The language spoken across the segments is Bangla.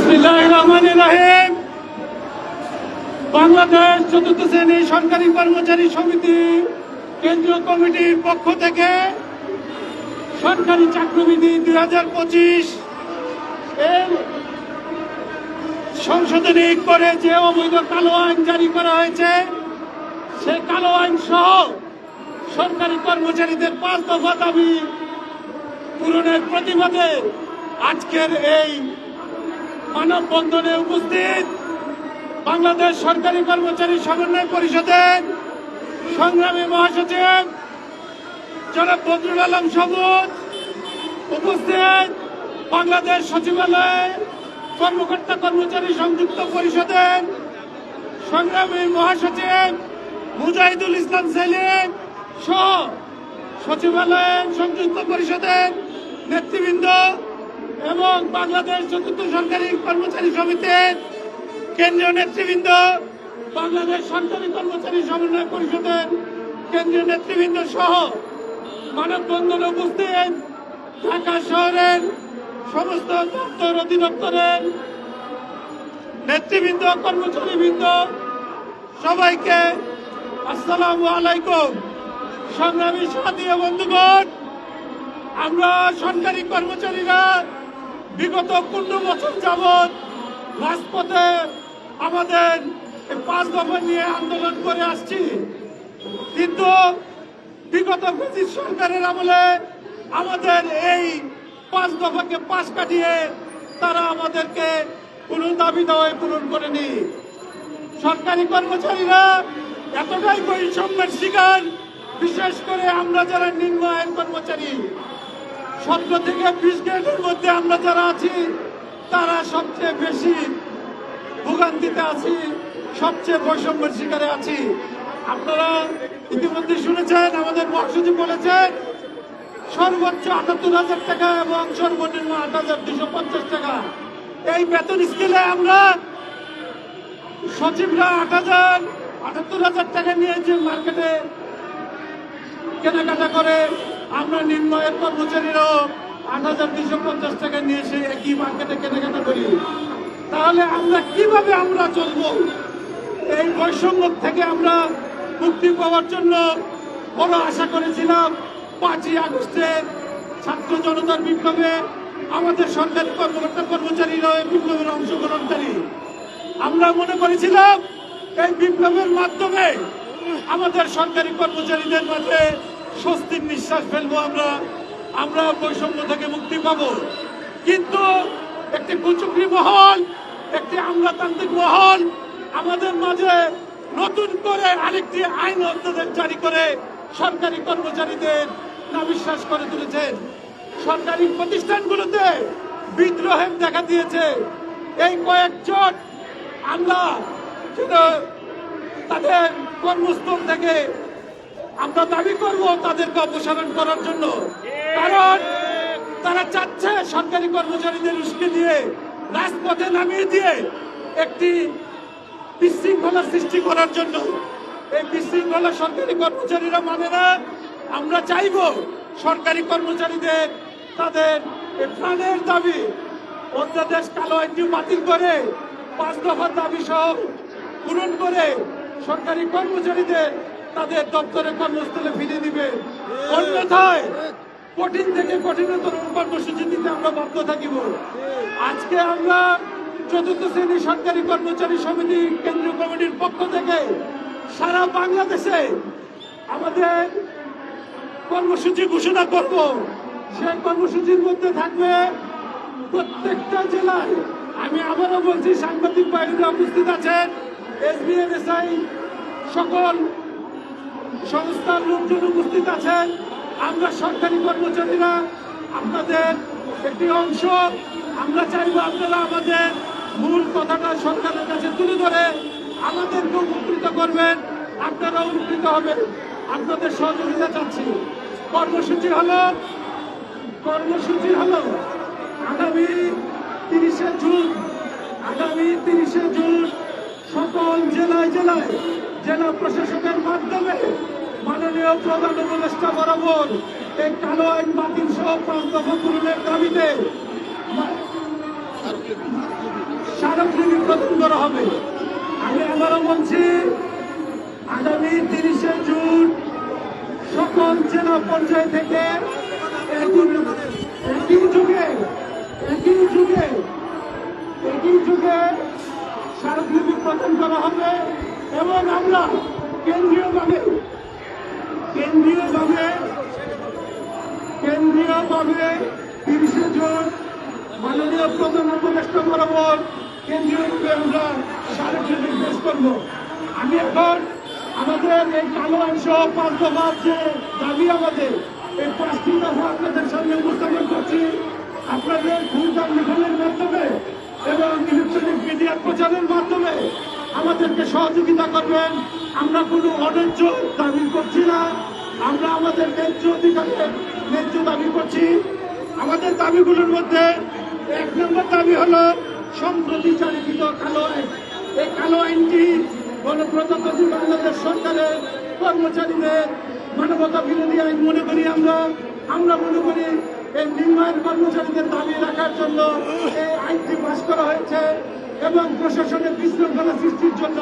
বিসমিল্লাহির রহমানির রহিম। বাংলাদেশ চতুর্থ শ্রেণী সরকারি কর্মচারী সমিতি কেন্দ্রীয় কমিটির পক্ষ থেকে সরকারি চাকরিবিধি 2025 এর সংশোধনী করে যে অবৈধ কালো আইন জারি করা হয়েছে, সে কালো আইন সহ সরকারি কর্মচারীদের 5 দফা দাবি পূরণের প্রতিবাদে আজকের এই মানববন্ধনে উপস্থিত বাংলাদেশ সরকারি কর্মচারী সমন্বয় পরিষদের সংগ্রামী মহাসচিব জনাব বদরুল আলম সবুজ, উপস্থিত বাংলাদেশ সচিবালয় কর্মকর্তা কর্মচারী সংযুক্ত পরিষদের সংগ্রামী মহাসচিব মুজাহিদুল ইসলাম সেলিম সহ সচিবালয়ের সংযুক্ত পরিষদের নেতৃবৃন্দ এবং বাংলাদেশ চতুর্থ সরকারি কর্মচারী সমিতির কেন্দ্রীয় নেতৃবৃন্দ, বাংলাদেশ সরকারি কর্মচারী সমন্বয় পরিষদের কেন্দ্রীয় নেতৃবৃন্দ সহ মানববন্ধনে উপস্থিত ঢাকা শহরের সমস্ত দপ্তর অধিদপ্তরের নেতৃবৃন্দ, কর্মচারীবৃন্দ, সবাইকে আসসালামু আলাইকুম। সংগ্রামী সাথী ও বন্ধুগণ, আমরা সরকারি কর্মচারীরা বিগত 15 বছর যাবৎ রাজপথে আমাদের 5 দফা নিয়ে আন্দোলন করে আসছি, কিন্তু বিগত ব্রিটিশ সরকারের আমলে আমাদের এই 5 দফাকে পাশ কাটিয়ে তারা আমাদেরকে কোনো দাবি দাওয়ায় পূরণ করেনি। সরকারি কর্মচারীরা এতটাই বৈষম্যের শিকার, বিশেষ করে আমরা যারা নিম্ন আয়ের কর্মচারী 17 থেকে 20 গ্রেডের মধ্যে আমরা যারা আছি, তারা সবচেয়ে বেশি ভোগান্তিতে আছি, সবচেয়ে বৈষম্যের শিকারে আছি। আপনারা ইতিমধ্যে শুনেছেন, আমাদের মহাসচিব বলেছেন সর্বোচ্চ 78,000 টাকা এবং সর্বনিম্ন 8,250 টাকা এই বেতন স্কেলে আমরা সচিবরা 78,000 টাকা নিয়ে যে মার্কেটে কেনাকাটা করে, আমরা নিম্ন আয়ের কর্মচারীরাও 8,250 টাকা নিয়ে এসে একই মার্কেটে কেনাকাটা করি। তাহলে আমরা কিভাবে আমরা চলবো? এই বৈষম্য থেকে আমরা মুক্তি পাওয়ার জন্য বড় আশা করেছিলাম 5ই আগস্টের ছাত্র জনতার বিপ্লবে আমাদের সরকারি কর্মকর্তা কর্মচারীরা এই বিপ্লবের অংশগ্রহণকারী। আমরা মনে করেছিলাম এই বিপ্লবের মাধ্যমে আমাদের সরকারি কর্মচারীদের মাঝে স্বস্তির নিঃশ্বাস ফেলবো, আমরা বৈষম্য থেকে মুক্তি পাবো। কিন্তু একটি কুচক্রী মহল, একটি আমলাতান্ত্রিক মহল আমাদের মাঝে নতুন করে আরেকটি আইন অধ্যাদেশ জারি করে সরকারি কর্মচারীদের নাবিশ্বাস করে তুলেছেন। সরকারি প্রতিষ্ঠানগুলোতে বিদ্রোহের দেখা দিয়েছে। এই কয়েকজন আমরা তাদের কর্মস্থল থেকে আমরা দাবি করব তাদেরকে অপসারণ করার জন্য, কারণ তারা চাচ্ছে সরকারি কর্মচারীদের উস্কে দিয়ে রাজপথে নামিয়ে দিয়ে একটি বিশৃঙ্খলা সৃষ্টি করার জন্য। এই বিশৃঙ্খলা সরকারি কর্মচারীরা মানে না। আমরা চাইব সরকারি কর্মচারীদের তাদের প্রাণের দাবি অধ্যাদেশ কালো আইনটি বাতিল করে 5 দফার দাবি সহ পূরণ করে সরকারি কর্মচারীদের তাদের দপ্তরে কর্মস্থলে ফিরিয়ে দিবে। অন্যথায় কঠিন থেকে কঠিনতর কর্মসূচি দিতে আমরা বাধ্য থাকিব। আজকে আমরা চতুর্থ শ্রেণী সরকারি কর্মচারী সমিতি কেন্দ্রীয় কমিটির পক্ষ থেকে সারা বাংলাদেশে আমাদের কর্মসূচি ঘোষণা করব। সেই কর্মসূচির মধ্যে থাকবে প্রত্যেকটা জেলায়, আমি আবারও বলছি, সাংবাদিক বাইরেরা উপস্থিত আছেন, SBNSI সকল সংস্থার লোকজন উপস্থিত আছেন। আমরা সরকারি কর্মচারীরা আপনাদের একটি অংশ, আমরা চাইব আপনারা আমাদের মূল কথাটা সরকারের কাছে তুলে ধরে আমাদেরকে উপকৃত করবেন, আপনারা উপকৃত হবেন, আপনাদের সহযোগিতা চাচ্ছি। কর্মসূচি হলো আগামী 30শে জুন সকল জেলায় জেলা প্রশাসকের মাধ্যমে মাননীয় প্রধান উপদেষ্টা বরাবর এই কালো আইন বাতিল সহ 5 দফা পূরণের দাবিতে স্মারকলিপি প্রদান করা হবে। আমি আবারও বলছি, আগামী 30শে জুন সকল জেলা পর্যায় থেকে একই যুগে স্মারকলিপি প্রদান করা হবে এবং আমরা কেন্দ্রীয়ভাবে 30শে জুন মাননীয় প্রধান উপদেষ্টা বরাবর কেন্দ্রীয়ভাবে আমরা স্মারকলিপি পেশ করব। আমি এখন আমাদের এই কালো অংশ 5 দফার যে দাবি, আমাদের এই 5টি দফা আপনাদের সামনে উপস্থাপন করছি। আপনাদের ভূমিকার লিখনের মাধ্যমে এবং ইলেকট্রনিক মিডিয়ার প্রচারের মাধ্যমে আমাদেরকে সহযোগিতা করবেন। আমরা কোনো অন্যায্য দাবি করছি না, আমরা আমাদের ন্যায্য অধিকারের ন্যায্য দাবি করছি। আমাদের দাবিগুলোর মধ্যে 1 নম্বর দাবি হলো সম্প্রতি চালিত কালো আইন। এই কালো আইনটি গণপ্রজাতন্ত্রী বাংলাদেশ সরকারের কর্মচারীদের মানবতা বিরোধী আইন মনে করি। আমরা মনে করি এই নির্মাণ কর্মচারীদের দাবি রাখার জন্য এই আইনটি পাশ করা হয়েছে এবং প্রশাসনের বিশৃঙ্খলা সৃষ্টির জন্য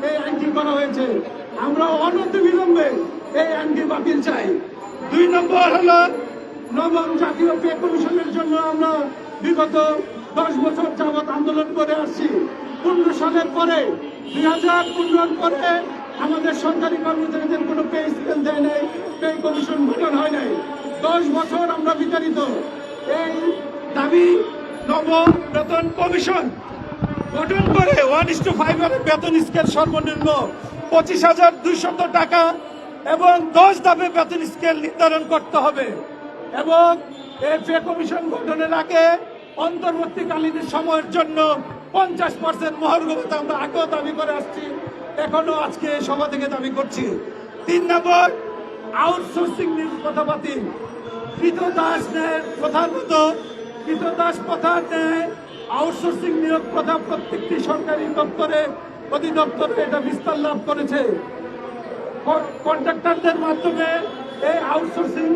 এই আইনটি করা হয়েছে। আমরা অনতিবিলম্বে এই আইনটি বাতিল চাই। 2 নম্বর হলো নবম জাতীয় পে কমিশনের জন্য আমরা বিগত 10 বছর যাবৎ আন্দোলন করে আসছি। 15 সালের পরে 2015 পরে আমাদের সরকারি কর্মচারীদের কোনো পে স্কেল দেয় নাই, পে কমিশন গঠন হয় নাই। 10 বছর আমরা বিতাড়িত। এই দাবি নবম বেতন কমিশন গঠন করে 1:5 এর বেতন স্কেল সর্বনিম্ন 25,200 টাকা এবং 10 ধাপে বেতন স্কেল নির্ধারণ করতে হবে এবং এই পে কমিশন গঠনের আগে অন্তর্বর্তীকালীন সময়ের জন্য 50% মহার্ঘ ভাতা আমরা আগেও দাবি করে আসছি, এখনো আজকে সভা থেকে দাবি করছি। 3 নম্বর আউটসোর্সিং নিয়োগ কথা বাতিল। কৃতদাস ন্যায় প্রথার মতো কৃতদাস প্রথার ন্যায় আউটসোর্সিং নিয়োগ প্রথা প্রত্যেকটি সরকারি দপ্তরে অধিদপ্তরে এটা বিস্তার লাভ করেছে। কন্ট্রাক্টরদের মাধ্যমে এই আউটসোর্সিং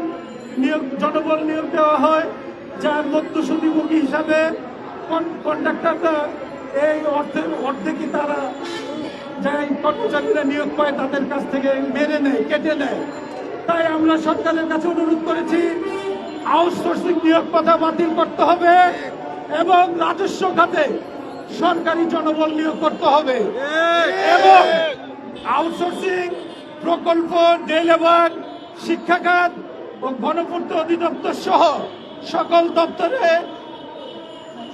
নিয়োগ জনবল নিয়োগ দেওয়া হয়, যার মধ্যস্থতাভোগী হিসাবে কন্ট্রাক্টররা এই অর্ধেকই তারা যাই কর্মচারীরা নিয়োগ পায় তাদের কাছ থেকে মেরে নেয়, কেটে নেয়। তাই আমরা সরকারের কাছে অনুরোধ করেছি আউটসোর্সিং নিয়োগ কথা বাতিল করতে হবে এবং রাজস্ব খাতে সরকারি জনবল নিয়োগ করতে হবে এবং আউটসোর্সিং প্রকল্প, রেলওয়ে, শিক্ষা খাত ও গণপূর্ত অধিদপ্তর সহ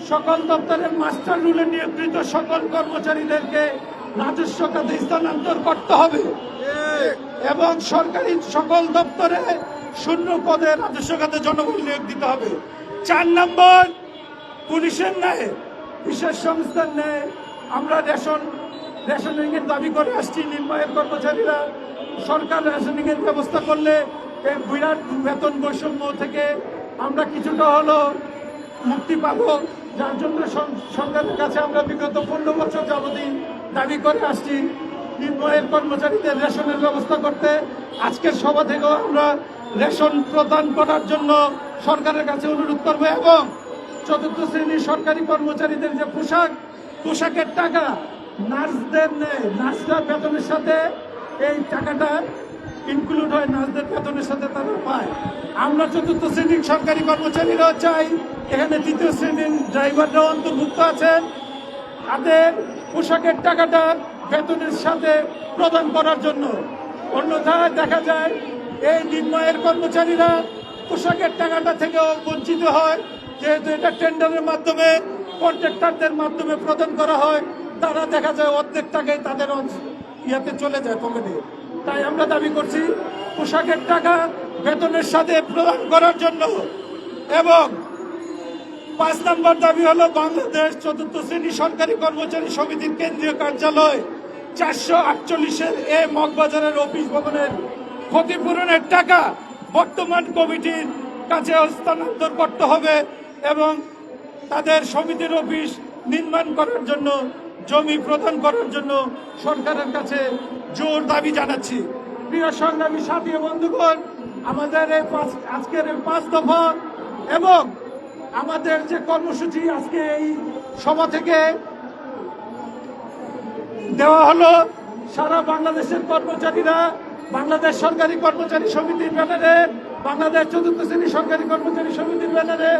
সকল দপ্তরের মাস্টার রুলে নিয়োজিত সকল কর্মচারীদেরকে রাজস্ব খাতে স্থানান্তর করতে হবে এবং সরকারি সকল দপ্তরে শূন্য পদে রাজস্ব খাতে জনবল নিয়োগ দিতে হবে। 4 নম্বর পুলিশের ন্যায় বিশেষ সংস্থার ন্যায় আমরা রেশনিং এর দাবি করে আসছি। নির্বাহী কর্মচারীরা সরকার রেশনিং এর ব্যবস্থা করলে এই বিরাট বেতন বৈষম্য থেকে আমরা কিছুটা হলো মুক্তি পাবো, যার জন্য সরকারের কাছে আমরা বিগত 15 বছর যাবতীয় দাবি করে আসছি নির্বাহী কর্মচারীদের রেশনের ব্যবস্থা করতে। আজকের সভা থেকেও আমরা রেশন প্রদান করার জন্য সরকারের কাছে অনুরোধ করবো এবং 4র্থ শ্রেণীর সরকারি কর্মচারীদের যে পোশাকের টাকা নার্সদের নেয়, নার্সরা বেতনের সাথে এই টাকাটা ইনক্লুড হয়, নার্সদের বেতনের সাথে তারা পায়। আমরা 4র্থ শ্রেণীর সরকারি কর্মচারীরাও চাই এখানে 3য় শ্রেণীর ড্রাইভাররাও অন্তর্ভুক্ত আছেন, তাদের পোশাকের টাকাটা বেতনের সাথে প্রদান করার জন্য। অন্যথায় দেখা যায় এই নির্মাণের কর্মচারীরা পোশাকের টাকাটা থেকেও বঞ্চিত হয়, যেহেতু এটা টেন্ডারের মাধ্যমে কন্ট্রাক্টরদের মাধ্যমে প্রদান করা হয়, তারা দেখা যায় অর্ধেক টাকাই তাদের ইয়াতে চলে যায় পকেটে। তাই আমরা দাবি করছি পোশাকের টাকা বেতনের সাথে প্রদান করার জন্য। এবং 5 নম্বর দাবি হলো বাংলাদেশ 4র্থ শ্রেণী সরকারি কর্মচারী সমিতির কেন্দ্রীয় কার্যালয় 448-এর মগবাজারের অফিস ভবনের ক্ষতিপূরণের টাকা বর্তমান কমিটির কাছে হস্তান্তর করতে হবে এবং তাদের সমিতির অফিস নির্মাণ করার জন্য জমি প্রদান করার জন্য সরকারের কাছে জোর দাবি জানাচ্ছি। প্রিয় সংগ্রামী সাথী বন্ধুগণ, আমাদের আজকের 5 দফা এবং আমাদের যে কর্মসূচি আজকে এই সভা থেকে দেওয়া হলো সারা বাংলাদেশের কর্মচারীরা বাংলাদেশ সরকারি কর্মচারী সমিতির ব্যানারে, বাংলাদেশ চতুর্থ শ্রেণী সরকারি কর্মচারী সমিতির ব্যানারে